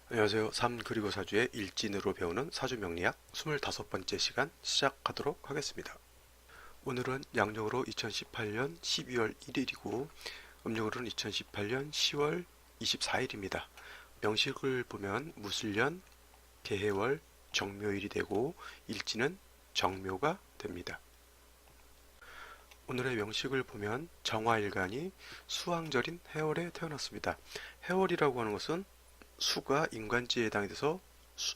안녕하세요. 3 그리고 사주의 일진으로 배우는 사주 명리학 25번째 시간 시작하도록 하겠습니다. 오늘은 양력으로 2018년 12월 1일이고 음력으로는 2018년 10월 24일입니다. 명식을 보면 무술년, 개해월, 정묘일이 되고 일진은 정묘가 됩니다. 오늘의 명식을 보면 정화일간이 수왕절인 해월에 태어났습니다. 해월이라고 하는 것은 수가 인간지에 해당이 돼서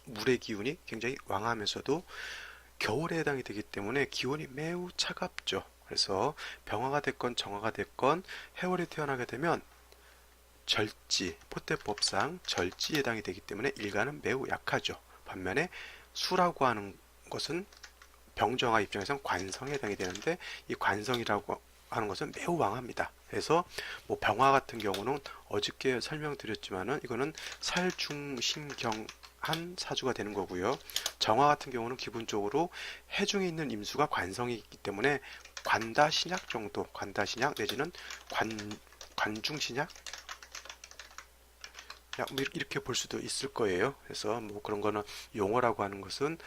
물의 기운이 굉장히 왕하면서도 겨울에 해당이 되기 때문에 기온이 매우 차갑죠. 그래서 병화가 됐건 정화가 됐건 해월에 태어나게 되면 절지, 포태법상 절지에 해당이 되기 때문에 일간은 매우 약하죠. 반면에 수라고 하는 것은 병정화 입장에선 관성에 해당이 되는데 이 관성이라고 하는 것은 매우 왕합니다. 그래서 뭐 병화 같은 경우는 어저께 설명드렸지만은 이거는 살중신경한 사주가 되는 거고요. 정화 같은 경우는 기본적으로 해중에 있는 임수가 관성이 있기 때문에 관다신약 정도, 관다신약 내지는 관중신약 뭐 이렇게 볼 수도 있을 거예요. 그래서 뭐 그런 거는 용어라고 하는 것은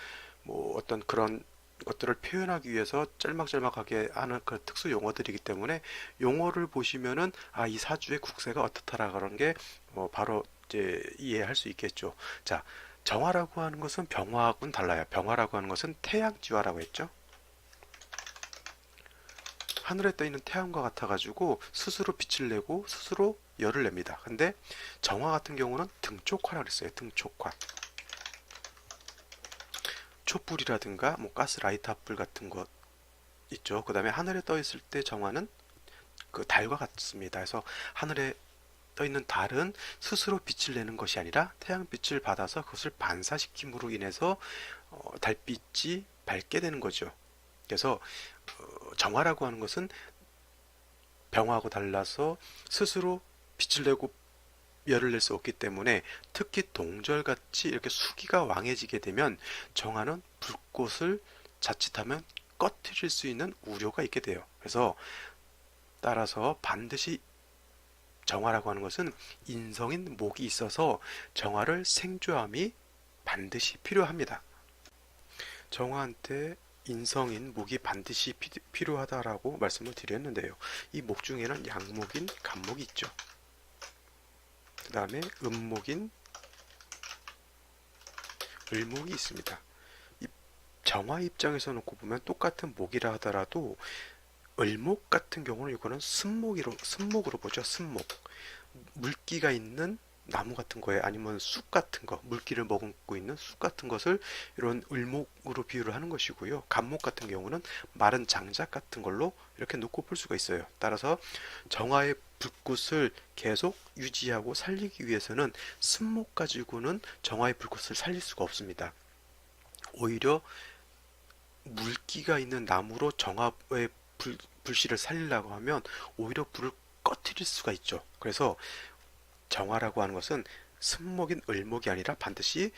뭐 어떤 그런 것들을 표현하기 위해서 짤막짤막하게 하는 그 특수 용어들이기 때문에 용어를 보시면은 이 사주의 국세가 어떻다라 그런 게 바로 이제 이해할 수 있겠죠. 자, 정화라고 하는 것은 병화하고는 달라요. 병화라고 하는 것은 태양지화라고 했죠. 하늘에 떠 있는 태양과 같아가지고 스스로 빛을 내고 스스로 열을 냅니다. 근데 정화 같은 경우는 등촉화라고 했어요. 등촉화. 촛불이라든가 뭐 가스라이터 불 같은 것 있죠. 그 다음에 하늘에 떠 있을 때 정화는 그 달과 같습니다. 그래서 하늘에 떠 있는 달은 스스로 빛을 내는 것이 아니라 태양빛을 받아서 그것을 반사시킴으로 인해서 달빛이 밝게 되는 거죠. 그래서 정화라고 하는 것은 병화하고 달라서 스스로 빛을 내고 열을 낼 수 없기 때문에 특히 동절같이 이렇게 수기가 왕해지게 되면 정화는 불꽃을 자칫하면 꺼트릴 수 있는 우려가 있게 돼요. 그래서 따라서 반드시 정화라고 하는 것은 인성인 목이 있어서 정화를 생조함이 반드시 필요합니다. 정화한테 인성인 목이 반드시 필요하다라고 말씀을 드렸는데요. 이 목 중에는 양목인 간목이 있죠. 그 다음에 음목인 을목이 있습니다. 이 정화 입장에서 놓고 보면 똑같은 목이라 하더라도 을목 같은 경우는 이거는 순목으로 보죠. 순목. 물기가 있는 나무 같은 거에 아니면 쑥 같은 거, 물기를 머금고 있는 쑥 같은 것을 이런 을목으로 비유를 하는 것이고요. 간목 같은 경우는 마른 장작 같은 걸로 이렇게 놓고 볼 수가 있어요. 따라서 정화의 불꽃을 계속 유지하고 살리기 위해서는 순목 가지고는 정화의 불꽃을 살릴 수가 없습니다. 오히려 물기가 있는 나무로 정화의 불씨를 살리려고 하면 오히려 불을 꺼트릴 수가 있죠. 그래서 정화라고 하는 것은 순목인 을목이 아니라 반드시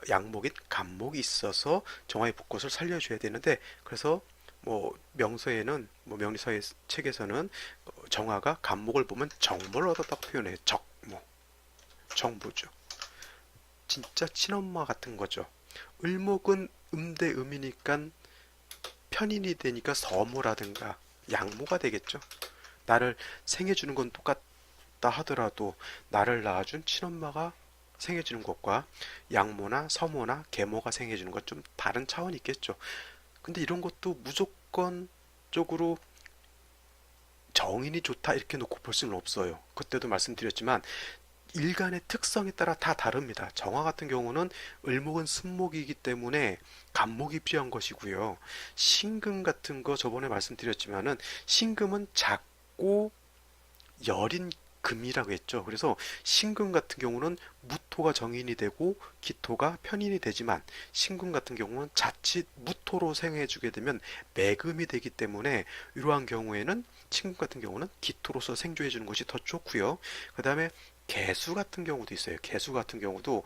양목인 간목이 있어서 정화의 불꽃을 살려줘야 되는데, 그래서 뭐 명서에는 뭐 명리서의 책에서는 정화가 간목을 보면 정모를 얻었다고 표현해요. 적모, 정부죠. 진짜 친엄마 같은 거죠. 을목은 음대 음이니까 편인이 되니까 서모라든가 양모가 되겠죠. 나를 생해주는 건 똑같다 하더라도 나를 낳아준 친엄마가 생해주는 것과 양모나 서모나 계모가 생해주는 것 좀 다른 차원이 있겠죠. 근데 이런 것도 무조건적으로 정인이 좋다 이렇게 놓고 볼 수는 없어요. 그때도 말씀드렸지만 일간의 특성에 따라 다 다릅니다. 정화 같은 경우는 을목은 순목이기 때문에 간목이 필요한 것이고요. 신금 같은 거 저번에 말씀드렸지만은 신금은 작고 여린 금이라고 했죠. 그래서 신금 같은 경우는 무토가 정인이 되고 기토가 편인이 되지만 신금 같은 경우는 자칫 무토로 생해주게 되면 매금이 되기 때문에 이러한 경우에는 신금 같은 경우는 기토로서 생조해 주는 것이 더 좋고요. 그 다음에 개수 같은 경우도 있어요. 개수 같은 경우도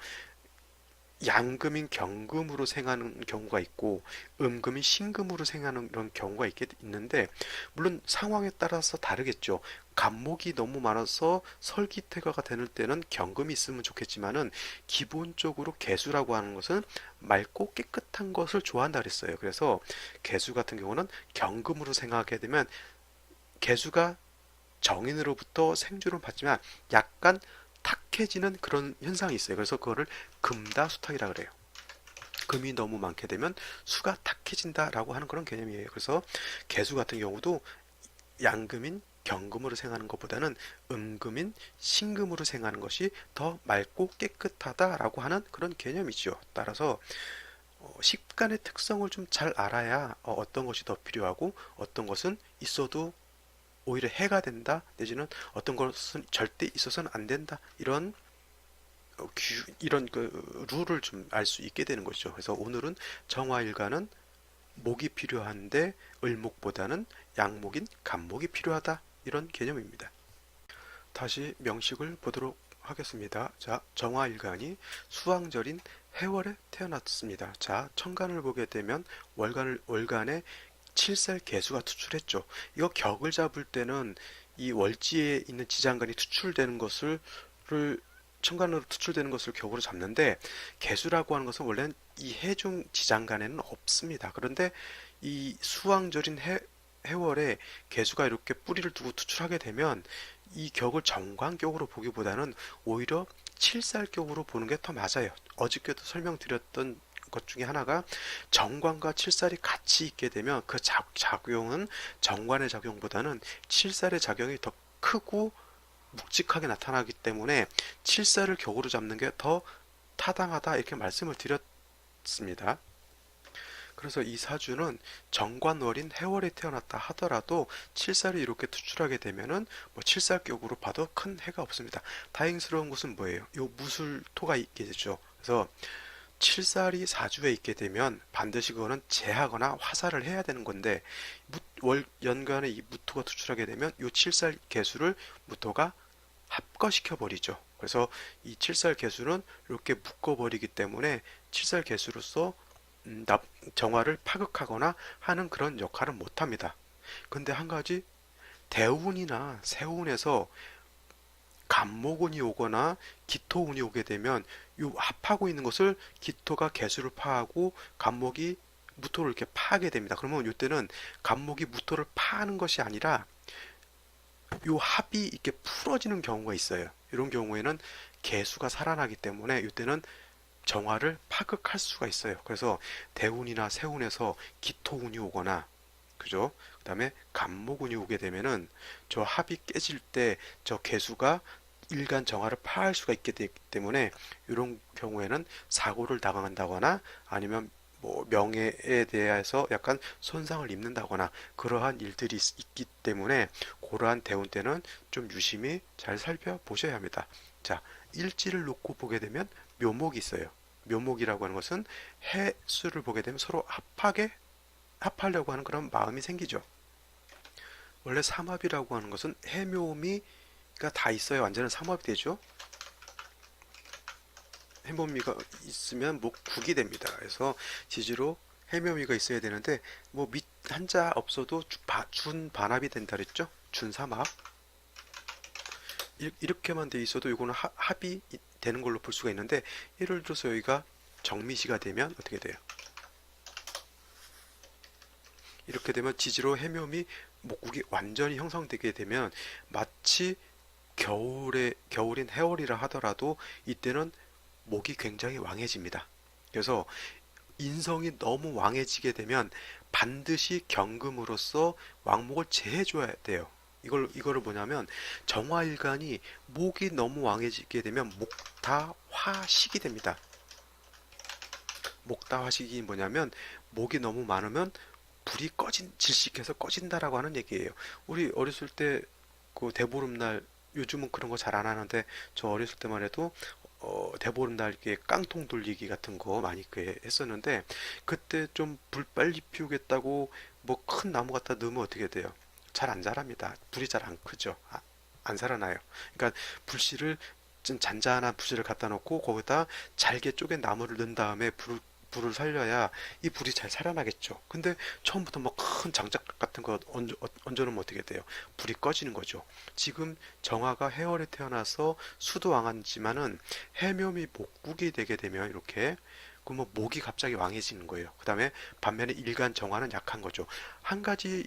양금인 경금으로 생하는 경우가 있고 음금인 신금으로 생하는 그런 경우가 있는데 물론 상황에 따라서 다르겠죠. 간목이 너무 많아서 설기태가가 되는 때는 경금이 있으면 좋겠지만은 기본적으로 개수라고 하는 것은 맑고 깨끗한 것을 좋아한다 그랬어요. 그래서 개수 같은 경우는 경금으로 생하게 되면 개수가 정인으로부터 생주를 받지만 약간 탁해지는 그런 현상이 있어요. 그래서 그거를 금다수탁이라 그래요. 금이 너무 많게 되면 수가 탁해진다라고 하는 그런 개념이에요. 그래서 개수 같은 경우도 양금인 경금으로 생하는 것보다는 음금인 신금으로 생하는 것이 더 맑고 깨끗하다라고 하는 그런 개념이죠. 따라서 식간의 특성을 좀 잘 알아야 어떤 것이 더 필요하고 어떤 것은 있어도 오히려 해가 된다 내지는 어떤 것은 절대 있어서는 안 된다 이런 그 룰을 좀 알 수 있게 되는 거죠. 그래서 오늘은 정화일가는 목이 필요한데 을목보다는 양목인 간목이 필요하다 이런 개념입니다. 다시 명식을 보도록 하겠습니다. 자, 정화일간이 수왕절인 해월에 태어났습니다. 자, 천간을 보게 되면 월간에 7살 개수가 투출했죠. 이거 격을 잡을 때는 이 월지에 있는 지장간이 투출되는 것을 천간으로 투출되는 것을 격으로 잡는데 개수라고 하는 것은 원래는 이 해중 지장간에는 없습니다. 그런데 이 수왕절인 해월에 개수가 이렇게 뿌리를 두고 투출하게 되면 이 격을 정관격으로 보기보다는 오히려 칠살격으로 보는 게 더 맞아요. 어저께도 설명드렸던 것 중에 하나가 정관과 칠살이 같이 있게 되면 그 작용은 정관의 작용보다는 칠살의 작용이 더 크고 묵직하게 나타나기 때문에 칠살을 격으로 잡는 게 더 타당하다 이렇게 말씀을 드렸습니다. 그래서 이 사주는 정관월인 해월에 태어났다 하더라도 칠살이 이렇게 투출하게 되면은 뭐 칠살격으로 봐도 큰 해가 없습니다. 다행스러운 것은 뭐예요? 요 무술토가 있게 되죠. 그래서 칠살이 사주에 있게 되면 반드시 그거는 재하거나 화살을 해야 되는 건데 월 연간에 이 무토가 투출하게 되면 요 칠살 개수를 무토가 합거시켜 버리죠. 그래서 이 칠살 개수는 이렇게 묶어 버리기 때문에 칠살 개수로서 정화를 파극하거나 하는 그런 역할은 못합니다. 근데 한 가지 대운이나 세운에서 간목운이 오거나 기토운이 오게 되면 이 합하고 있는 것을 기토가 개수를 파하고 간목이 무토를 이렇게 파하게 됩니다. 그러면 이때는 간목이 무토를 파하는 것이 아니라 이 합이 이렇게 풀어지는 경우가 있어요. 이런 경우에는 개수가 살아나기 때문에 이때는 정화를 파극할 수가 있어요. 그래서 대운이나 세운에서 기토운이 오거나 그죠? 그 다음에 간목운이 오게 되면은 저 합이 깨질 때 저 개수가 일간 정화를 파할 수가 있게 되기 때문에 이런 경우에는 사고를 당한다거나 아니면 뭐 명예에 대해서 약간 손상을 입는다거나 그러한 일들이 있기 때문에 그러한 대운 때는 좀 유심히 잘 살펴보셔야 합니다. 자, 일지를 놓고 보게 되면 묘목이 있어요. 묘목이라고 하는 것은 해수를 보게 되면 서로 합하려고 하는 그런 마음이 생기죠. 원래 삼합이라고 하는 것은 해묘미가 다 있어야 완전한 삼합이 되죠. 해묘미가 있으면 국이 됩니다. 그래서 지지로 해묘미가 있어야 되는데 뭐 밑 한자 없어도 준반합이 된다 그랬죠. 준삼합 이렇게만 돼 있어도 이거는 합이 되는 걸로 볼 수가 있는데 예를 들어서 여기가 정미시가 되면 어떻게 돼요? 이렇게 되면 지지로 해묘미 목국이 완전히 형성되게 되면 마치 겨울인 해월이라 하더라도 이때는 목이 굉장히 왕해집니다. 그래서 인성이 너무 왕해지게 되면 반드시 경금으로서 왕목을 제해줘야 돼요. 이거를 뭐냐면 정화일간이 목이 너무 왕해지게 되면 목다화식이 됩니다. 목다화식이 뭐냐면 목이 너무 많으면 불이 질식해서 꺼진다라고 하는 얘기예요. 우리 어렸을 때 그 대보름날 요즘은 그런 거 잘 안 하는데 저 어렸을 때만 해도 대보름날 이렇게 깡통 돌리기 같은 거 많이 했었는데 그때 좀 불 빨리 피우겠다고 뭐 큰 나무 갖다 넣으면 어떻게 돼요? 잘 안 자랍니다. 불이 잘 안 크죠. 안 살아나요. 그러니까 불씨를 좀 잔잔한 부지를 갖다 놓고 거기다 잘게 쪼갠 나무를 넣은 다음에 불을 살려야 이 불이 잘 살아나겠죠. 근데 처음부터 뭐 큰 장작 같은 거 얹어놓으면 어떻게 돼요? 불이 꺼지는 거죠. 지금 정화가 해월에 태어나서 수도왕하지만은 해묘미 목국이 되게 되면 이렇게 그러면 목이 갑자기 왕해지는 거예요. 그 다음에 반면에 일간 정화는 약한 거죠. 한 가지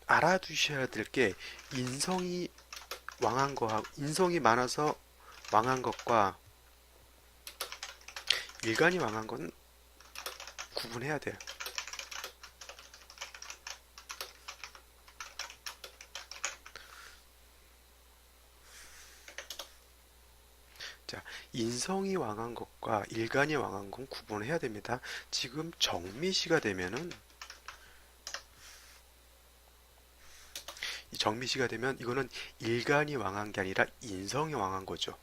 알아두셔야 될 게 인성이 왕한 거하고 인성이 많아서 왕한 것과 일간이 왕한 건 구분해야 돼요. 자, 인성이 왕한 것과 일간이 왕한 건 구분해야 됩니다. 지금 정미시가 되면은 이 정미시가 되면 이거는 일간이 왕한 게 아니라 인성이 왕한 거죠.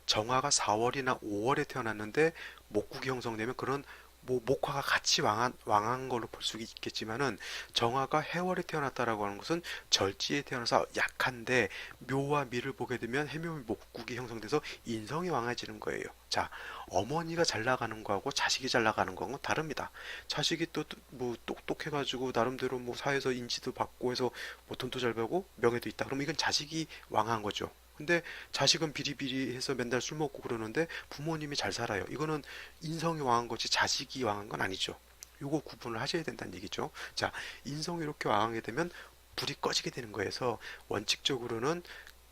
정화가 4월이나 5월에 태어났는데 목국이 형성되면 그런 뭐 목화가 같이 왕한 걸로 볼 수 있겠지만은 정화가 해월에 태어났다라고 하는 것은 절지에 태어나서 약한데 묘와 미를 보게 되면 해묘 목국이 형성돼서 인성이 왕해지는 거예요. 자, 어머니가 잘 나가는 거하고 자식이 잘 나가는 거하고 다릅니다. 자식이 또 뭐 똑똑해가지고 나름대로 뭐 사회에서 인지도 받고 해서 뭐 돈도 잘 벌고 명예도 있다. 그럼 이건 자식이 왕한 거죠. 근데 자식은 비리비리해서 맨날 술 먹고 그러는데 부모님이 잘 살아요. 이거는 인성이 왕한 거지 자식이 왕한 건 아니죠. 요거 구분을 하셔야 된다는 얘기죠. 자, 인성이 이렇게 왕하게 되면 불이 꺼지게 되는 거여서 원칙적으로는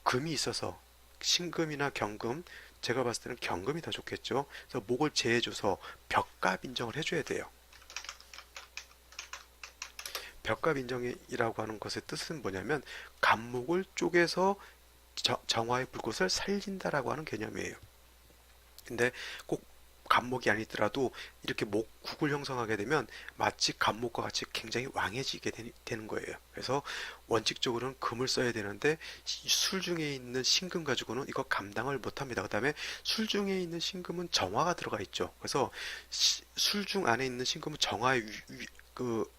금이 있어서 신금이나 경금, 제가 봤을 때는 경금이 더 좋겠죠. 그래서 목을 제해줘서 벽갑 인정을 해줘야 돼요. 벽갑 인정이라고 하는 것의 뜻은 뭐냐면 간목을 쪼개서 정화의 불꽃을 살린다라고 하는 개념이에요. 근데 꼭 간목이 아니더라도 이렇게 목국을 형성하게 되면 마치 간목과 같이 굉장히 왕해지게 되는 거예요. 그래서 원칙적으로는 금을 써야 되는데 술 중에 있는 신금 가지고는 이거 감당을 못합니다. 그 다음에 술 중에 있는 신금은 정화가 들어가 있죠. 그래서 술 중 안에 있는 신금은 그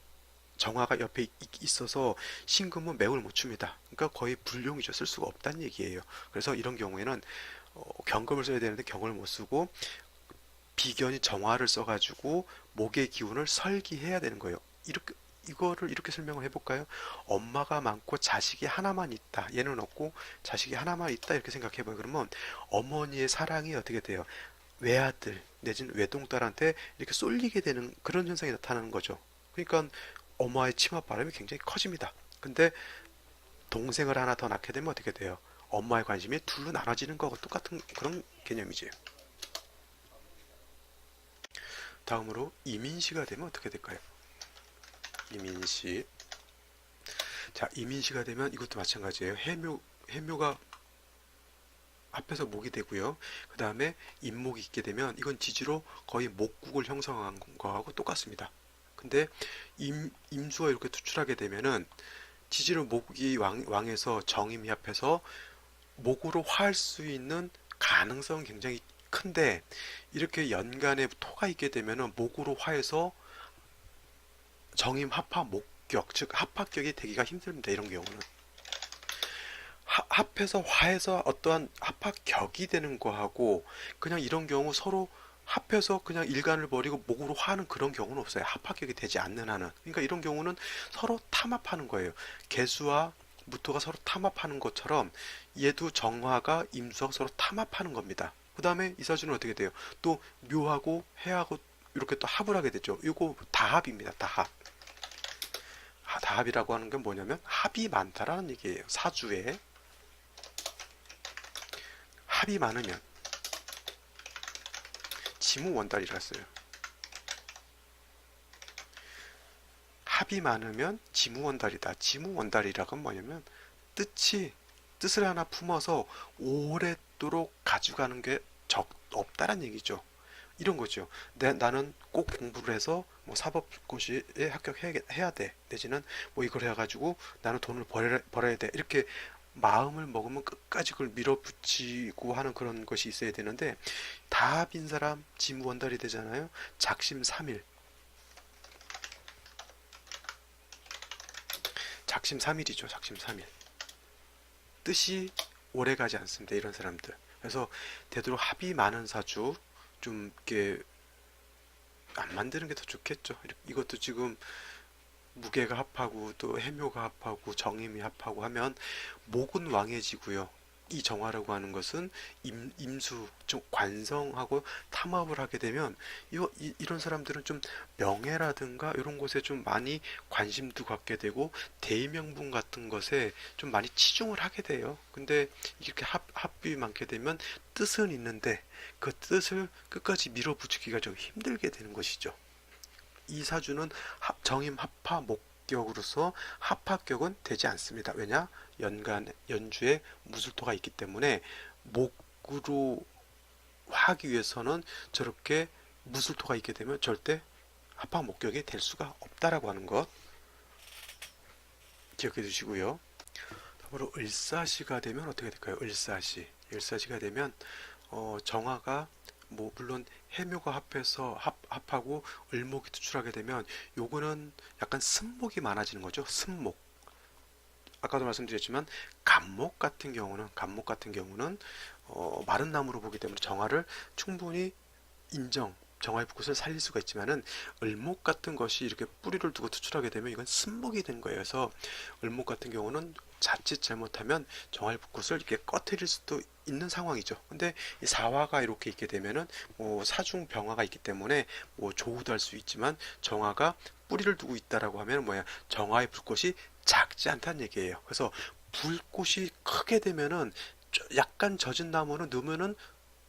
정화가 옆에 있어서 신금은 매울 못 춥니다. 그러니까 거의 불용이죠. 쓸 수가 없다는 얘기예요. 그래서 이런 경우에는 경금을 써야 되는데 경을 못 쓰고 비견이 정화를 써가지고 목의 기운을 설기해야 되는 거예요. 이거를 이렇게 설명을 해볼까요? 엄마가 많고 자식이 하나만 있다. 얘는 없고 자식이 하나만 있다. 이렇게 생각해봐요. 그러면 어머니의 사랑이 어떻게 돼요? 외아들 내지는 외동딸한테 이렇게 쏠리게 되는 그런 현상이 나타나는 거죠. 그러니까 엄마의 치마 바람이 굉장히 커집니다. 근데 동생을 하나 더 낳게 되면 어떻게 돼요? 엄마의 관심이 둘로 나눠지는 거하고 똑같은 그런 개념이지. 다음으로 이민시가 되면 어떻게 될까요? 이민시. 자, 이민시가 되면 이것도 마찬가지예요. 해묘가 앞에서 목이 되고요. 그 다음에 임목이 있게 되면 이건 지지로 거의 목국을 형성한 거하고 똑같습니다. 근데 임수가 이렇게 투출하게 되면은 지지로 목이 왕에서 정임이 합해서 목으로 화할 수 있는 가능성은 굉장히 큰데 이렇게 연간에 토가 있게 되면은 목으로 화해서 정임 합화 목격 즉 합합격이 되기가 힘듭니다. 이런 경우는 합해서 화해서 어떠한 합합격이 되는 거하고 그냥 이런 경우 서로 합해서 그냥 일간을 버리고 목으로 화하는 그런 경우는 없어요. 합합격이 되지 않는 한은. 그러니까 이런 경우는 서로 탐합하는 거예요. 개수와 무토가 서로 탐합하는 것처럼 얘도 정화가 임수하고 서로 탐합하는 겁니다. 그 다음에 이 사주는 어떻게 돼요? 또 묘하고 해하고 이렇게 또 합을 하게 되죠. 이거 다합입니다. 다합. 다합이라고 하는 게 뭐냐면 합이 많다라는 얘기예요. 사주에 합이 많으면 지무원달이라 써요. 합이 많으면 지무원달이다. 지무원달이라고 뭐냐면 뜻을 하나 품어서 오랫도록 가져가는 게 없다란 얘기죠. 이런 거죠. 나는 꼭 공부를 해서 뭐 사법고시에 합격해야 돼. 내지는 뭐 이걸 해가지고 나는 돈을 벌어야 돼. 이렇게 마음을 먹으면 끝까지 그걸 밀어붙이고 하는 그런 것이 있어야 되는데 다합인 사람 지무원달이 되잖아요. 작심삼일. 작심삼일이죠. 작심삼일. 뜻이 오래 가지 않습니다. 이런 사람들. 그래서 되도록 합이 많은 사주 좀 이렇게 안 만드는 게 더 좋겠죠. 이것도 지금 무게가 합하고 또 해묘가 합하고 정임이 합하고 하면 목은 왕해지고요. 이 정화라고 하는 것은 임수, 좀 관성하고 탐합을 하게 되면 이런 사람들은 좀 명예라든가 이런 곳에 좀 많이 관심도 갖게 되고 대의명분 같은 것에 좀 많이 치중을 하게 돼요. 근데 이렇게 합이 많게 되면 뜻은 있는데 그 뜻을 끝까지 밀어붙이기가 좀 힘들게 되는 것이죠. 이 사주는 정임 합파 목격으로서 합합격은 되지 않습니다. 왜냐? 연주에 무술토가 있기 때문에 목으로 하기 위해서는 저렇게 무술토가 있게 되면 절대 합파 목격이 될 수가 없다라고 하는 것 기억해 두시고요. 다음으로 을사시가 되면 어떻게 될까요? 을사시가 되면 정화가 뭐 물론 해묘가 합해서 합하고 을목이 투출하게 되면 요거는 약간 쓴목이 많아지는 거죠. 쓴목. 아까도 말씀드렸지만 감목 같은 경우는 마른 나무로 보기 때문에 정화를 충분히 정화의 붓꽃을 살릴 수가 있지만은 을목 같은 것이 이렇게 뿌리를 두고 투출하게 되면 이건 쓴목이 된 거예요. 그래서 을목 같은 경우는 자칫 잘못하면 정화의 붓꽃을 이렇게 꺼트릴 수도 있는 상황이죠. 근데 이 사화가 이렇게 있게 되면은 뭐 사중 병화가 있기 때문에 뭐 조우도 할 수 있지만 정화가 뿌리를 두고 있다라고 하면 뭐야? 정화의 붓꽃이 작지 않다는 얘기예요. 그래서 불꽃이 크게 되면은 약간 젖은 나무는 넣으면은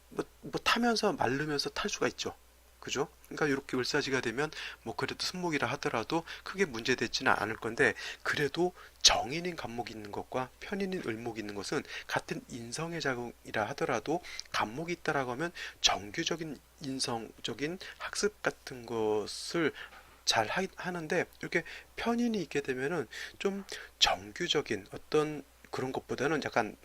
뭐 타면서 마르면서 탈 수가 있죠. 그죠? 그러니까 이렇게 을사지가 되면 뭐 그래도 순목이라 하더라도 크게 문제되지는 않을 건데 그래도 정인인 간목이 있는 것과 편인인 을목이 있는 것은 같은 인성의 작용이라 하더라도 간목이 있다라고 하면 정규적인 인성적인 학습 같은 것을 잘 하는데 이렇게 편인이 있게 되면은 좀 정규적인 어떤 그런 것보다는 약간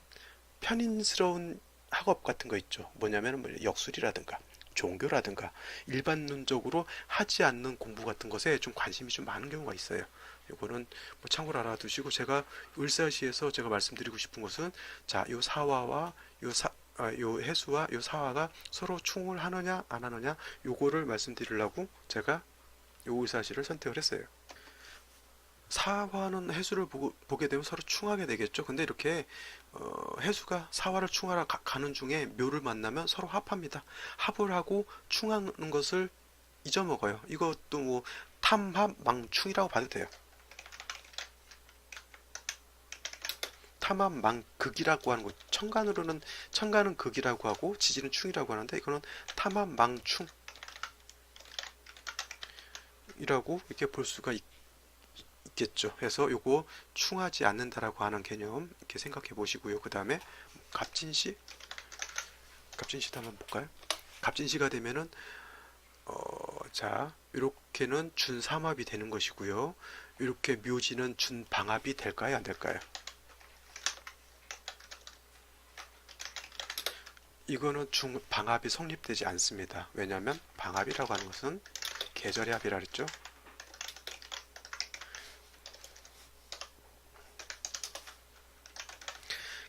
편인스러운 학업 같은 거 있죠. 뭐냐면 뭐 역술이라든가 종교라든가 일반론적으로 하지 않는 공부 같은 것에 좀 관심이 좀 많은 경우가 있어요. 이거는 뭐 참고로 알아두시고 제가 을사시에서 제가 말씀드리고 싶은 것은 요 사화와 요 해수와 요 사화가 서로 충을 하느냐 안 하느냐 요거를 말씀드리려고 제가 요 을사시를 선택을 했어요. 사화는 해수를 보게 되면 서로 충하게 되겠죠. 근데 이렇게 해수가 사화를 충하러 가는 중에 묘를 만나면 서로 합합니다. 합을 하고 충하는 것을 잊어먹어요. 이것도 뭐 탐합망충이라고 봐도 돼요. 탐합망극이라고 하는 거 청간은 극이라고 하고 지지는 충이라고 하는데 이거는 탐합망충이라고 이렇게 볼 수가 있겠죠. 해서 요거 충하지 않는다라고 하는 개념 이렇게 생각해 보시고요. 그 다음에 갑진시도 한번 볼까요? 갑진시가 되면은 이렇게는 준삼합이 되는 것이고요. 이렇게 묘지는 준방합이 될까요? 안 될까요? 이거는 방합이 성립되지 않습니다. 왜냐하면 방합이라고 하는 것은 계절의 합이라 그랬죠.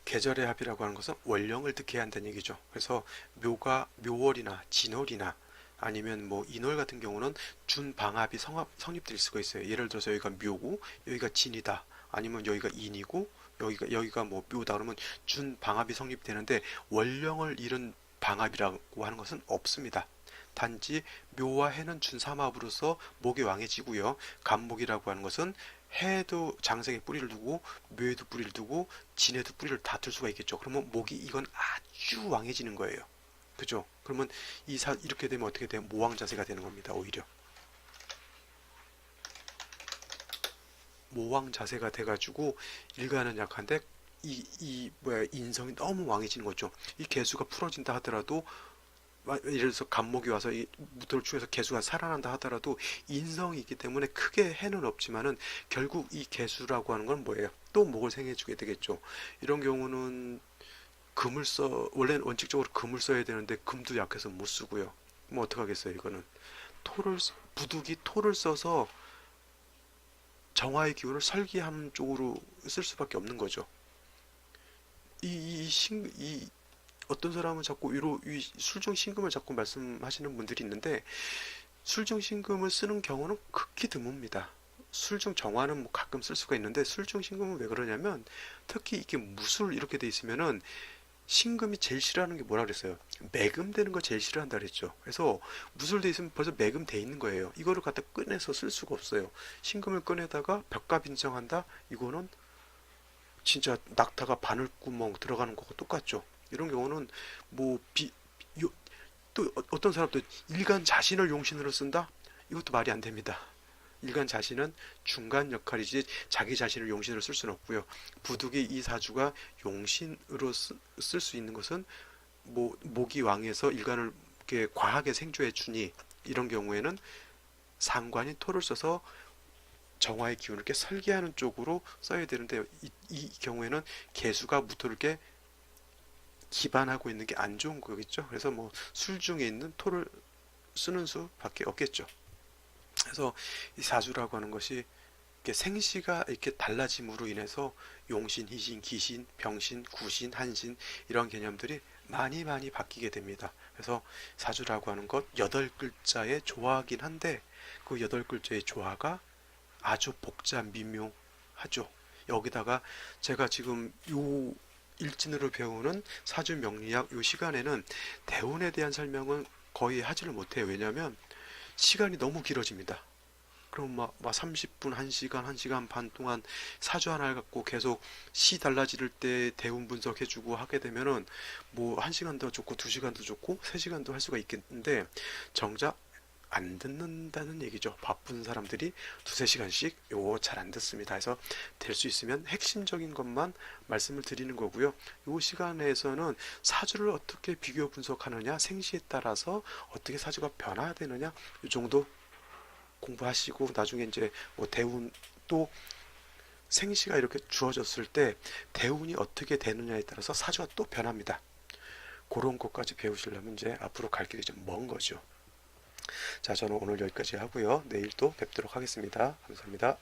계절의 합이라고 하는 것은 월령을 득해야 한다는 얘기죠. 그래서 묘월이나 진월이나 아니면 뭐 인월 같은 경우는 준방합이 성립될 수가 있어요. 예를 들어서 여기가 묘고 여기가 진이다. 아니면 여기가 인이고 여기가 뭐 묘다 그러면 준방합이 성립되는데 월령을 잃은 방합이라고 하는 것은 없습니다. 단지 묘와 해는 준삼합으로서 목이 왕해지고요. 간목이라고 하는 것은 해도 장생에 뿌리를 두고 묘에도 뿌리를 두고 진에도 뿌리를 다 둘 수가 있겠죠. 그러면 목이 이건 아주 왕해지는 거예요. 그죠? 그러면 이렇게 되면 어떻게 돼요? 모왕 자세가 되는 겁니다. 오히려 모왕 자세가 돼가지고 일가는 약한데 인성이 너무 왕해지는 거죠. 이 개수가 풀어진다 하더라도 예를 들어서 간목이 와서 이 무토를 축해서 개수가 살아난다 하더라도 인성이 있기 때문에 크게 해는 없지만은 결국 이 개수라고 하는 건 뭐예요? 또 목을 생해주게 되겠죠. 이런 경우는 원래는 원칙적으로 금을 써야 되는데 금도 약해서 못 쓰고요. 뭐 어떡하겠어요, 이거는. 부득이 토를 써서 정화의 기운을 설기함 쪽으로 쓸 수밖에 없는 거죠. 이 어떤 사람은 자꾸 이 술정신금을 자꾸 말씀하시는 분들이 있는데, 술정신금을 쓰는 경우는 극히 드뭅니다. 술정정화는 뭐 가끔 쓸 수가 있는데, 술정신금은 왜 그러냐면, 특히 이게 무술 이렇게 돼 있으면은 신금이 제일 싫어하는 게 뭐라 그랬어요? 매금되는 거 제일 싫어한다 그랬죠. 그래서 무술돼 있으면 벌써 매금돼 있는 거예요. 이거를 갖다 꺼내서 쓸 수가 없어요. 신금을 꺼내다가 벽갑 인정한다? 이거는 진짜 낙타가 바늘구멍 들어가는 거고 똑같죠. 이런 경우는 뭐 또 어떤 사람도 일간 자신을 용신으로 쓴다? 이것도 말이 안 됩니다. 일간 자신은 중간 역할이지 자기 자신을 용신으로 쓸 수는 없고요. 부득이 이 사주가 용신으로 쓸 수 있는 것은 뭐 목이 왕에서 일간을 이렇게 과하게 생조해 주니, 이런 경우에는 상관이 토를 써서 정화의 기운을 이렇게 설계하는 쪽으로 써야 되는데, 이 경우에는 개수가 무토를 이렇게 기반하고 있는 게 안 좋은 거겠죠. 그래서 뭐 술 중에 있는 토를 쓰는 수밖에 없겠죠. 그래서 이 사주라고 하는 것이 이렇게 생시가 이렇게 달라짐으로 인해서 용신, 희신, 기신, 병신, 구신, 한신 이런 개념들이 많이 많이 바뀌게 됩니다. 그래서 사주라고 하는 것 8글자의 조화긴 한데, 그 8글자의 조화가 아주 복잡 미묘하죠. 여기다가 제가 지금 요 일진으로 배우는 사주 명리학 요 시간에는 대운에 대한 설명은 거의 하지를 못해요. 왜냐하면 시간이 너무 길어집니다. 그럼 막 30분, 1시간, 1시간 반 동안 사주 하나를 갖고 계속 시 달라질 때 대운 분석해주고 하게 되면은 뭐 1시간도 좋고 2시간도 좋고 3시간도 할 수가 있겠는데, 정작 안 듣는다는 얘기죠. 바쁜 사람들이 2~3시간씩 요거 잘 안 듣습니다. 그래서 될 수 있으면 핵심적인 것만 말씀을 드리는 거고요. 요 시간에서는 사주를 어떻게 비교 분석하느냐, 생시에 따라서 어떻게 사주가 변화되느냐, 이 정도 공부하시고, 나중에 이제 뭐 대운 또 생시가 이렇게 주어졌을 때 대운이 어떻게 되느냐에 따라서 사주가 또 변합니다. 그런 것까지 배우시려면 이제 앞으로 갈 길이 좀 먼 거죠. 자, 저는 오늘 여기까지 하고요. 내일 또 뵙도록 하겠습니다. 감사합니다.